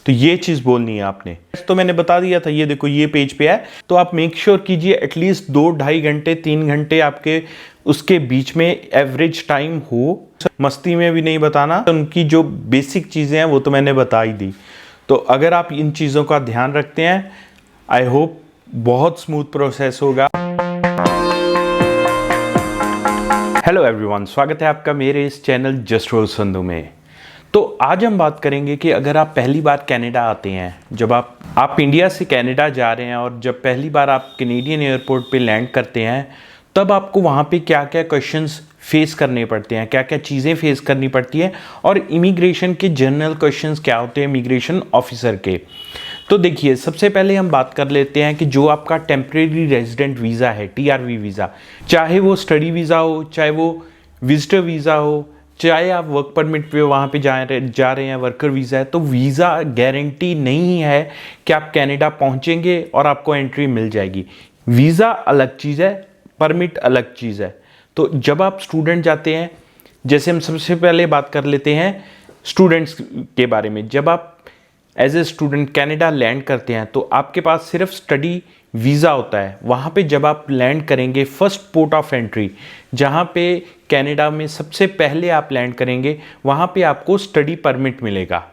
तो ये चीज़ बोलनी है आपने। तो मैंने बता दिया था, ये देखो ये पेज पे है। तो आप मेक श्योर कीजिए एटलीस्ट 2-2.5 घंटे 3 घंटे आपके उसके बीच में एवरेज टाइम हो। मस्ती में भी नहीं बताना, उनकी जो बेसिक चीज़ें हैं वो तो मैंने बता ही दी। तो अगर आप इन चीज़ों का ध्यान रखते हैं, आई होप बहुत स्मूथ प्रोसेस होगा। हेलो एवरीवन, स्वागत है आपका मेरे इस चैनल जस्ट रोज संधू में। तो आज हम बात करेंगे कि अगर आप पहली बार कनाडा आते हैं, जब आप इंडिया से कनाडा जा रहे हैं और जब पहली बार आप कैनेडियन एयरपोर्ट पे लैंड करते हैं, तब आपको वहाँ पे क्या क्या क्वेश्चंस फेस करने पड़ते हैं, क्या क्या चीज़ें फेस करनी पड़ती हैं और इमिग्रेशन के जनरल क्वेश्चंस क्या होते हैं इमिग्रेशन ऑफिसर के। तो देखिए, सबसे पहले हम बात कर लेते हैं कि जो आपका टेम्परेरी रेजिडेंट वीज़ा है, टीआरवी वीज़ा, चाहे वो स्टडी वीज़ा हो, चाहे वो विजिटर वीज़ा हो, चाहे आप वर्क परमिट पे वहाँ पे जा रहे हैं, वर्कर वीज़ा है, तो वीज़ा गारंटी नहीं है कि आप कनाडा पहुँचेंगे और आपको एंट्री मिल जाएगी। वीज़ा अलग चीज़ है, परमिट अलग चीज़ है। तो जब आप स्टूडेंट जाते हैं, जैसे हम सबसे पहले बात कर लेते हैं स्टूडेंट्स के बारे में। जब आप as a student Canada land करते हैं तो आपके पास सिर्फ स्टडी वीज़ा होता है। वहाँ पे जब आप लैंड करेंगे, फर्स्ट पोर्ट ऑफ एंट्री जहाँ पे कनाडा में सबसे पहले आप लैंड करेंगे, वहाँ पे आपको स्टडी परमिट मिलेगा।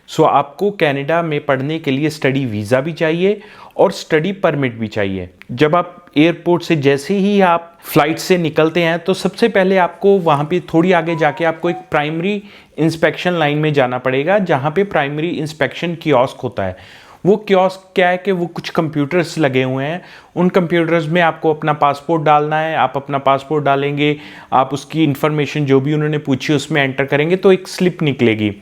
सो आपको कनाडा में पढ़ने के लिए स्टडी वीज़ा भी चाहिए और स्टडी परमिट भी चाहिए। जब आप एयरपोर्ट से जैसे ही आप फ्लाइट से निकलते हैं तो सबसे पहले आपको वहाँ पे थोड़ी आगे जाके आपको एक प्राइमरी इंस्पेक्शन लाइन में जाना पड़ेगा, जहाँ पे प्राइमरी इंस्पेक्शन कियोस्क होता है। वो कियोस्क क्या है कि वो कुछ कंप्यूटर्स लगे हुए हैं, उन कंप्यूटर्स में आपको अपना पासपोर्ट डालना है। आप अपना पासपोर्ट डालेंगे, आप उसकी इन्फॉर्मेशन जो भी उन्होंने पूछी उसमें एंटर करेंगे तो एक स्लिप निकलेगी।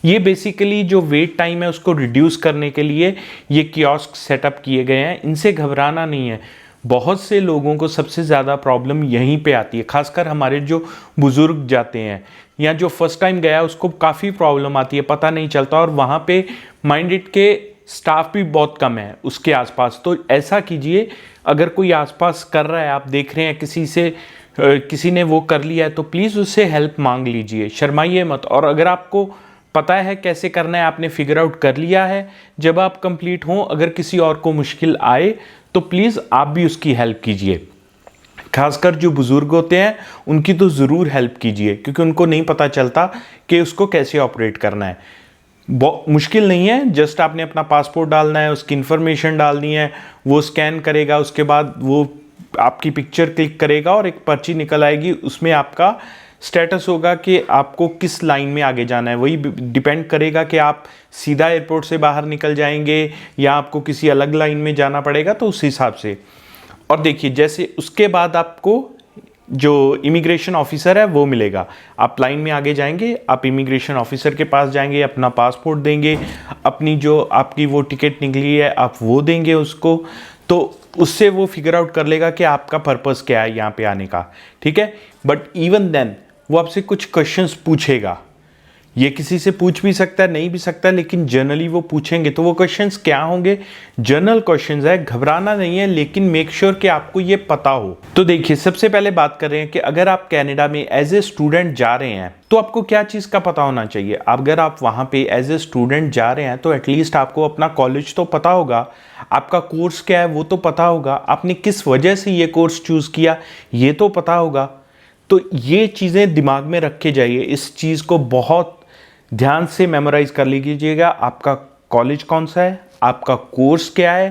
ये बेसिकली जो वेट टाइम है उसको रिड्यूस करने के लिए ये कियोस्क सेटअप किए गए हैं। इनसे घबराना नहीं है। बहुत से लोगों को सबसे ज़्यादा प्रॉब्लम यहीं पे आती है, खासकर हमारे जो बुज़ुर्ग जाते हैं या जो फर्स्ट टाइम गया उसको काफ़ी प्रॉब्लम आती है, पता नहीं चलता। और वहाँ पे माइंडेड के स्टाफ भी बहुत कम है उसके आसपास। तो ऐसा कीजिए, अगर कोई आसपास कर रहा है, आप देख रहे हैं किसी ने वो कर लिया है, तो प्लीज़ उससे हेल्प मांग लीजिए, शर्माइए मत। और अगर आपको पता है कैसे करना है, आपने फिगर आउट कर लिया है, जब आप कंप्लीट हों, अगर किसी और को मुश्किल आए तो प्लीज़ आप भी उसकी हेल्प कीजिए। खासकर जो बुज़ुर्ग होते हैं उनकी तो ज़रूर हेल्प कीजिए, क्योंकि उनको नहीं पता चलता कि उसको कैसे ऑपरेट करना है। मुश्किल नहीं है, जस्ट आपने अपना पासपोर्ट डालना है, उसकी इन्फॉर्मेशन डालनी है, वो स्कैन करेगा, उसके बाद वो आपकी पिक्चर क्लिक करेगा और एक पर्ची निकल आएगी। उसमें आपका स्टेटस होगा कि आपको किस लाइन में आगे जाना है। वही डिपेंड करेगा कि आप सीधा एयरपोर्ट से बाहर निकल जाएंगे या आपको किसी अलग लाइन में जाना पड़ेगा, तो उस हिसाब से। और देखिए, जैसे उसके बाद आपको जो इमिग्रेशन ऑफिसर है वो मिलेगा। आप लाइन में आगे जाएंगे, आप इमिग्रेशन ऑफिसर के पास जाएंगे, अपना पासपोर्ट देंगे, अपनी जो आपकी वो टिकट निकली है आप वो देंगे उसको। तो उससे वो फिगर आउट कर लेगा कि आपका पर्पस क्या है यहाँ पे आने का, ठीक है। बट इवन देन वो आपसे कुछ क्वेश्चंस पूछेगा। ये किसी से पूछ भी सकता है, नहीं भी सकता, लेकिन जनरली वो पूछेंगे। तो वो क्वेश्चंस क्या होंगे? जनरल क्वेश्चंस है, घबराना नहीं है, लेकिन मेक श्योर कि आपको ये पता हो। तो देखिए, सबसे पहले बात कर रहे हैं कि अगर आप कनाडा में एज ए स्टूडेंट जा रहे हैं तो आपको क्या चीज़ का पता होना चाहिए। अगर आप वहाँ पे एज ए स्टूडेंट जा रहे हैं तो एटलीस्ट आपको अपना कॉलेज तो पता होगा, आपका कोर्स क्या है वो तो पता होगा, आपने किस वजह से ये कोर्स चूज़ किया ये तो पता होगा। तो ये चीज़ें दिमाग में रख के जाइए, इस चीज़ को बहुत ध्यान से मेमोराइज कर लीजिएगा। आपका कॉलेज कौन सा है, आपका कोर्स क्या है,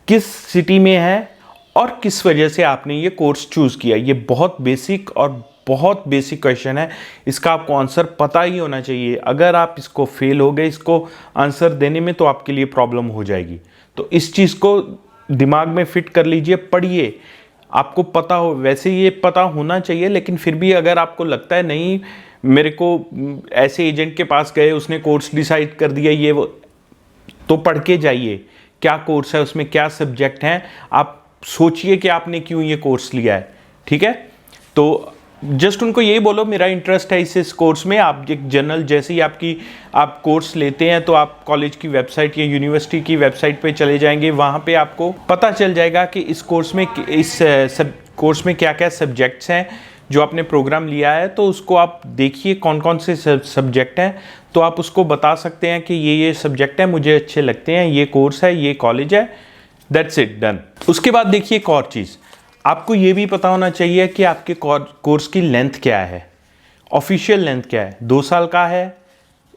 किस सिटी में है और किस वजह से आपने ये कोर्स चूज़ किया। ये बहुत बेसिक और बहुत बेसिक क्वेश्चन है, इसका आपको आंसर पता ही होना चाहिए। अगर आप इसको फेल हो गए इसको आंसर देने में, तो आपके लिए प्रॉब्लम हो जाएगी। तो इस चीज़ को दिमाग में फिट कर लीजिए, पढ़िए, आपको पता हो। वैसे ये पता होना चाहिए, लेकिन फिर भी अगर आपको लगता है नहीं मेरे को ऐसे एजेंट के पास गए उसने कोर्स डिसाइड कर दिया ये वो, तो पढ़ के जाइए क्या कोर्स है, उसमें क्या सब्जेक्ट हैं, आप सोचिए कि आपने क्यों ये कोर्स लिया है, ठीक है। तो जस्ट उनको यही बोलो मेरा इंटरेस्ट है इस कोर्स में। आप एक जनरल जैसे ही आप कोर्स लेते हैं तो आप कॉलेज की वेबसाइट या यूनिवर्सिटी की वेबसाइट पे चले जाएंगे, वहाँ पे आपको पता चल जाएगा कि इस कोर्स में क्या क्या सब्जेक्ट्स हैं जो आपने प्रोग्राम लिया है। तो उसको आप देखिए कौन कौन से सब्जेक्ट हैं, तो आप उसको बता सकते हैं कि ये सब्जेक्ट है, मुझे अच्छे लगते हैं, ये कोर्स है, ये कॉलेज है, दैट्स इट, डन। उसके बाद देखिए एक और चीज़, आपको ये भी पता होना चाहिए कि आपके कोर्स की लेंथ क्या है, ऑफिशियल लेंथ क्या है, 2 साल का है,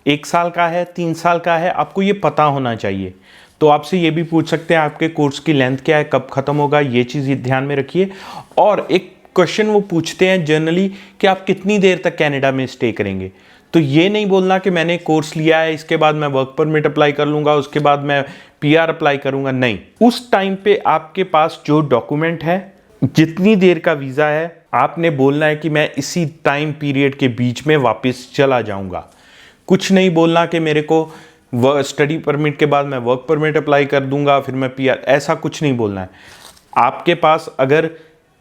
1 साल का है, 3 साल का है, आपको ये पता होना चाहिए। तो आपसे ये भी पूछ सकते हैं आपके कोर्स की लेंथ क्या है, कब खत्म होगा, ये चीज़ ध्यान में रखिए। और एक क्वेश्चन वो पूछते हैं जनरली कि आप कितनी देर तक कनाडा में स्टे करेंगे। तो ये नहीं बोलना कि मैंने कोर्स लिया है, इसके बाद मैं वर्क परमिट अप्लाई कर लूँगा, उसके बाद मैं PR अप्लाई करूँगा, नहीं। उस टाइम पे आपके पास जो डॉक्यूमेंट है, जितनी देर का वीज़ा है, आपने बोलना है कि मैं इसी टाइम पीरियड के बीच में वापस चला जाऊँगा। कुछ नहीं बोलना कि मेरे को स्टडी परमिट के बाद मैं वर्क परमिट अप्लाई कर दूंगा, फिर मैं PR, ऐसा कुछ नहीं बोलना है। आपके पास अगर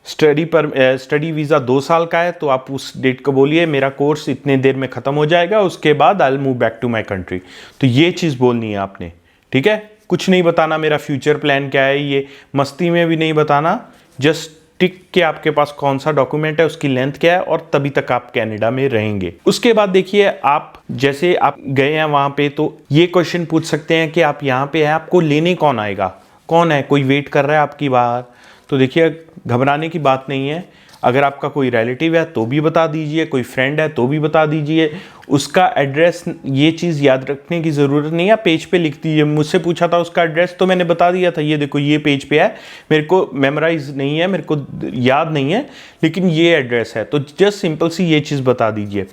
स्टडी वीज़ा 2 साल का है तो आप उस डेट को बोलिए मेरा कोर्स इतने देर में ख़त्म हो जाएगा, उसके बाद I will move back to my country. तो ये चीज़ बोलनी है आपने, ठीक है। कुछ नहीं बताना मेरा फ्यूचर प्लान क्या है, ये मस्ती में भी नहीं बताना, जस्ट टिक के आपके पास कौन सा डॉक्यूमेंट है, उसकी लेंथ क्या है, और तभी तक आप कनाडा में रहेंगे। उसके बाद देखिए, आप जैसे आप गए हैं वहाँ पे, तो ये क्वेश्चन पूछ सकते हैं कि आप यहाँ पे हैं, आपको लेने कौन आएगा, कौन है, कोई वेट कर रहा है आपकी बाहर। तो देखिए घबराने की बात नहीं है, अगर आपका कोई रिलेटिव है तो भी बता दीजिए, कोई फ्रेंड है तो भी बता दीजिए, उसका एड्रेस, ये चीज़ याद रखने की ज़रूरत नहीं है, पेज पे लिख दीजिए। मुझसे पूछा था उसका एड्रेस तो मैंने बता दिया था, ये देखो ये पेज पे है, मेरे को मेमोराइज नहीं है, मेरे को याद नहीं है, लेकिन ये एड्रेस है, तो जस्ट सिंपल सी ये चीज़ बता दीजिए।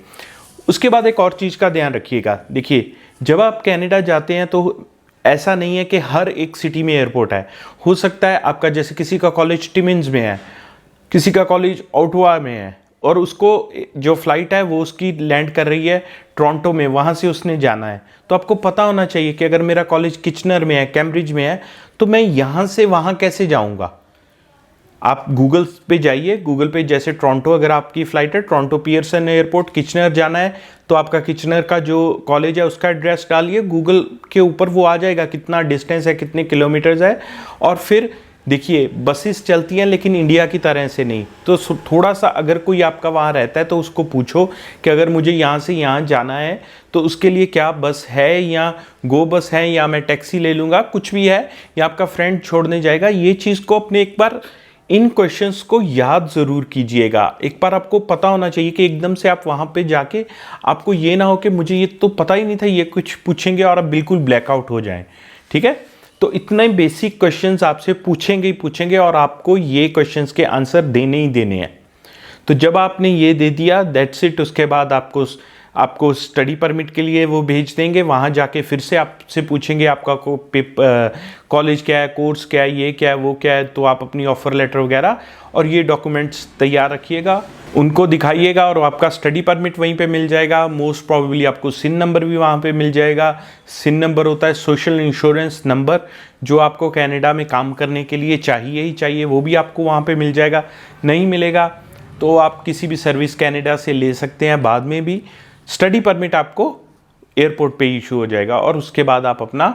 उसके बाद एक और चीज़ का ध्यान रखिएगा, देखिए जब आप कनाडा जाते हैं तो ऐसा नहीं है कि हर एक सिटी में एयरपोर्ट है। हो सकता है आपका, जैसे किसी का कॉलेज टिमिन्स में है, किसी का कॉलेज ओटावा में है, और उसको जो फ्लाइट है वो उसकी लैंड कर रही है टोरंटो में, वहाँ से उसने जाना है। तो आपको पता होना चाहिए कि अगर मेरा कॉलेज किचनर में है, कैम्ब्रिज में है, तो मैं यहाँ से वहाँ कैसे जाऊँगा। आप गूगल पे जाइए, गूगल पे जैसे टोरंटो अगर आपकी फ़्लाइट है, टोरंटो पियर्सन एयरपोर्ट किचनर जाना है, तो आपका किचनर का जो कॉलेज है उसका एड्रेस डालिए, गूगल के ऊपर वो आ जाएगा कितना डिस्टेंस है, कितने किलोमीटर्स है। और फिर देखिए बसेस चलती हैं लेकिन इंडिया की तरह से नहीं, तो थोड़ा सा अगर कोई आपका वहाँ रहता है तो उसको पूछो कि अगर मुझे यहाँ से यहाँ जाना है तो उसके लिए क्या बस है, या गो बस है, या मैं टैक्सी ले लूँगा, कुछ भी है, या आपका फ्रेंड छोड़ने जाएगा। ये चीज़ को अपने एक बार इन क्वेश्चंस को याद ज़रूर कीजिएगा। एक बार आपको पता होना चाहिए कि एकदम से आप वहाँ पे जाके आपको ये ना हो कि मुझे ये तो पता ही नहीं था, ये कुछ पूछेंगे और आप बिल्कुल ब्लैकआउट हो जाएं, ठीक है। तो इतने बेसिक क्वेश्चंस आपसे पूछेंगे ही पूछेंगे, और आपको ये क्वेश्चंस के आंसर देने ही देने हैं। तो जब आपने ये दे दिया, दैट्स इट। उसके बाद आपको स्टडी परमिट के लिए वो भेज देंगे, वहाँ जाके फिर से आपसे पूछेंगे आपका कॉलेज क्या है, कोर्स क्या है, ये क्या है, वो क्या है। तो आप अपनी ऑफ़र लेटर वगैरह और ये डॉक्यूमेंट्स तैयार रखिएगा, उनको दिखाइएगा, और आपका स्टडी परमिट वहीं पे मिल जाएगा। मोस्ट प्रोबेबली आपको सिन नंबर भी वहाँ पे मिल जाएगा। सिन नंबर होता है सोशल इंश्योरेंस नंबर, जो आपको कनाडा में काम करने के लिए चाहिए ही चाहिए, वो भी आपको वहाँ पे मिल जाएगा। नहीं मिलेगा तो आप किसी भी सर्विस कनाडा से ले सकते हैं बाद में भी। स्टडी परमिट आपको एयरपोर्ट पे इशू हो जाएगा, और उसके बाद आप अपना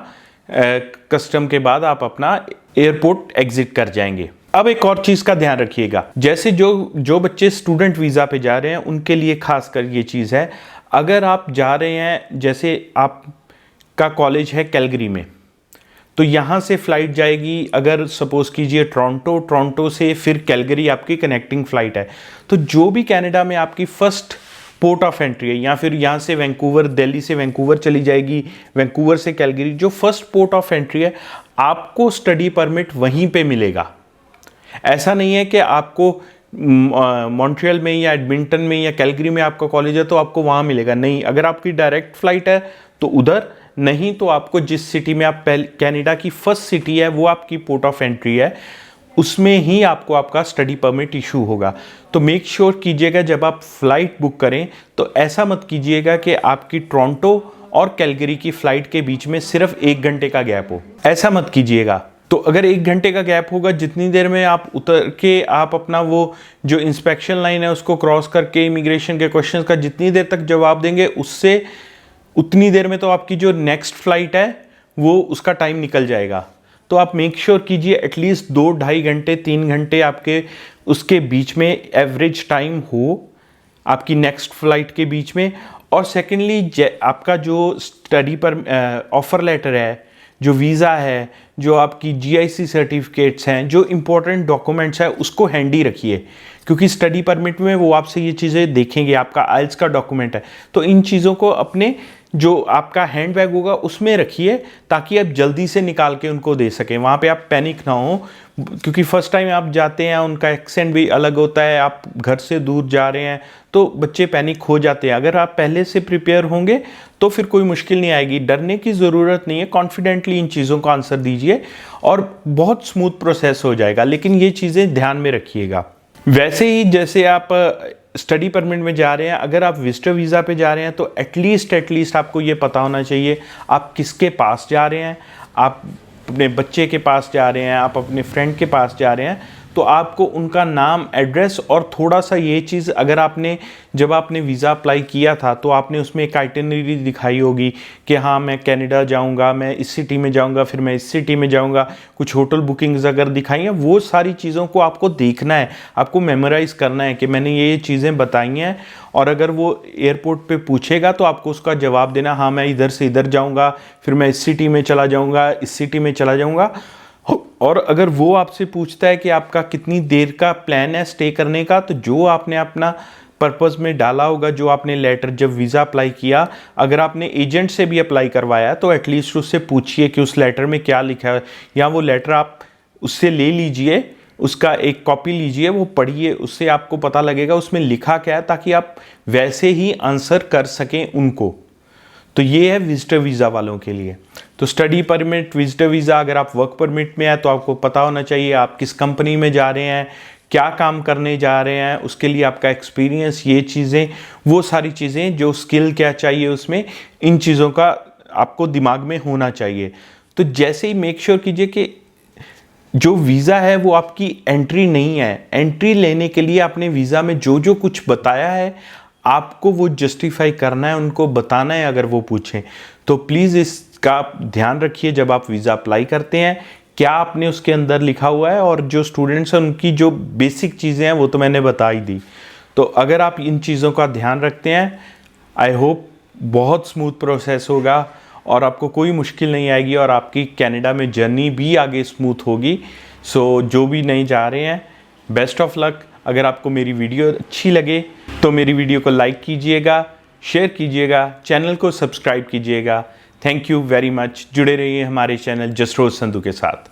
कस्टम के बाद आप अपना एयरपोर्ट एग्जिट कर जाएंगे। अब एक और चीज़ का ध्यान रखिएगा, जैसे जो बच्चे स्टूडेंट वीज़ा पे जा रहे हैं उनके लिए खास कर ये चीज़ है, अगर आप जा रहे हैं, जैसे आपका कॉलेज है कैलगरी में, तो यहाँ से फ़्लाइट जाएगी, अगर सपोज़ कीजिए टोरंटो से फिर कैलगरी आपकी कनेक्टिंग फ़्लाइट है, तो जो भी कनाडा में आपकी फ़र्स्ट पोर्ट ऑफ एंट्री है, या फिर यहाँ से वैंकूवर, दिल्ली से वैंकूवर चली जाएगी, वैंकूवर से कैलगरी, जो फर्स्ट पोर्ट ऑफ एंट्री है, आपको स्टडी परमिट वहीं पे मिलेगा। ऐसा नहीं है कि आपको मॉन्ट्रियल में या एडमिंटन में या कैलगरी में आपका कॉलेज है तो आपको वहाँ मिलेगा, नहीं। अगर आपकी डायरेक्ट फ्लाइट है तो उधर, नहीं तो आपको जिस सिटी में आप कनाडा की फर्स्ट सिटी है वो आपकी पोर्ट ऑफ एंट्री है, उसमें ही आपको आपका स्टडी परमिट इशू होगा। तो मेक श्योर कीजिएगा जब आप फ्लाइट बुक करें तो ऐसा मत कीजिएगा कि आपकी टोरंटो और कैलगरी की फ़्लाइट के बीच में सिर्फ 1 घंटे का गैप हो, ऐसा मत कीजिएगा। तो अगर 1 घंटे का गैप होगा, जितनी देर में आप उतर के आप अपना वो जो इंस्पेक्शन लाइन है उसको क्रॉस करके इमिग्रेशन के क्वेश्चन का जितनी देर तक जवाब देंगे, उससे उतनी देर में तो आपकी जो नेक्स्ट फ्लाइट है वो उसका टाइम निकल जाएगा। तो आप मेक श्योर कीजिए एटलीस्ट 2-2.5 घंटे 3 घंटे आपके उसके बीच में एवरेज टाइम हो आपकी नेक्स्ट फ्लाइट के बीच में। और सेकेंडली आपका जो स्टडी पर ऑफ़र लेटर है, जो वीज़ा है, जो आपकी GIC सर्टिफिकेट्स हैं, जो इम्पोर्टेंट डॉक्यूमेंट्स है, उसको हैंडी रखिए, क्योंकि स्टडी परमिट में वो आपसे ये चीज़ें देखेंगे। आपका आइल्स का डॉक्यूमेंट है, तो इन चीज़ों को अपने जो आपका हैंड बैग होगा उसमें रखिए, ताकि आप जल्दी से निकाल के उनको दे सकें। वहाँ पे आप पैनिक ना हो, क्योंकि फर्स्ट टाइम आप जाते हैं, उनका एक्सेंट भी अलग होता है, आप घर से दूर जा रहे हैं, तो बच्चे पैनिक हो जाते हैं। अगर आप पहले से प्रिपेयर होंगे तो फिर कोई मुश्किल नहीं आएगी, डरने की ज़रूरत नहीं है। कॉन्फिडेंटली इन चीज़ों का आंसर दीजिए और बहुत स्मूथ प्रोसेस हो जाएगा, लेकिन ये चीज़ें ध्यान में रखिएगा। वैसे ही जैसे आप स्टडी परमिट में जा रहे हैं, अगर आप विजिटर वीज़ा पे जा रहे हैं तो एटलीस्ट आपको ये पता होना चाहिए आप किसके पास जा रहे हैं। आप अपने बच्चे के पास जा रहे हैं, आप अपने फ्रेंड के पास जा रहे हैं, तो आपको उनका नाम, एड्रेस और थोड़ा सा ये चीज़, अगर आपने जब आपने वीज़ा अप्लाई किया था तो आपने उसमें एक आइटिनरी दिखाई होगी कि हाँ मैं कनाडा जाऊंगा, मैं इस सिटी में जाऊंगा, फिर मैं इस सिटी में जाऊंगा, कुछ होटल बुकिंग्स अगर दिखाई हैं, वो सारी चीज़ों को आपको देखना है, आपको मेमोराइज़ करना है कि मैंने ये चीज़ें बताई हैं। और अगर वो एयरपोर्ट पे पूछेगा तो आपको उसका जवाब देना, हाँ मैं इधर से इधर जाऊँगा, फिर मैं इस सिटी में चला जाऊँगा, इस सिटी में चला जाऊँगा। और अगर वो आपसे पूछता है कि आपका कितनी देर का प्लान है स्टे करने का, तो जो आपने अपना पर्पस में डाला होगा, जो आपने लेटर जब वीज़ा अप्लाई किया, अगर आपने एजेंट से भी अप्लाई करवाया तो एटलीस्ट उससे पूछिए कि उस लेटर में क्या लिखा है, या वो लेटर आप उससे ले लीजिए, उसका एक कॉपी लीजिए, वो पढ़िए, उससे आपको पता लगेगा उसमें लिखा क्या है, ताकि आप वैसे ही आंसर कर सकें उनको। तो ये है विजिटर वीज़ा वालों के लिए। तो स्टडी परमिट, विजिटर वीज़ा, अगर आप वर्क परमिट में हैं तो आपको पता होना चाहिए आप किस कंपनी में जा रहे हैं, क्या काम करने जा रहे हैं, उसके लिए आपका एक्सपीरियंस, ये चीज़ें, वो सारी चीज़ें, जो स्किल क्या चाहिए उसमें, इन चीज़ों का आपको दिमाग में होना चाहिए। तो जैसे ही मेक श्योर कीजिए कि जो वीज़ा है वो आपकी एंट्री नहीं है। एंट्री लेने के लिए आपने वीज़ा में जो जो कुछ बताया है आपको वो जस्टिफाई करना है, उनको बताना है अगर वो पूछें। तो प्लीज़ इसका ध्यान रखिए जब आप वीज़ा अप्लाई करते हैं, क्या आपने उसके अंदर लिखा हुआ है। और जो स्टूडेंट्स हैं उनकी जो बेसिक चीज़ें हैं वो तो मैंने बता ही दी। तो अगर आप इन चीज़ों का ध्यान रखते हैं, आई होप बहुत स्मूथ प्रोसेस होगा और आपको कोई मुश्किल नहीं आएगी और आपकी कनाडा में जर्नी भी आगे स्मूथ होगी। सो जो भी नहीं जा रहे हैं, बेस्ट ऑफ लक। अगर आपको मेरी वीडियो अच्छी लगे तो मेरी वीडियो को लाइक कीजिएगा, शेयर कीजिएगा, चैनल को सब्सक्राइब कीजिएगा। Thank you very much. जुड़े रहिए हमारे चैनल जसरोज संधू के साथ।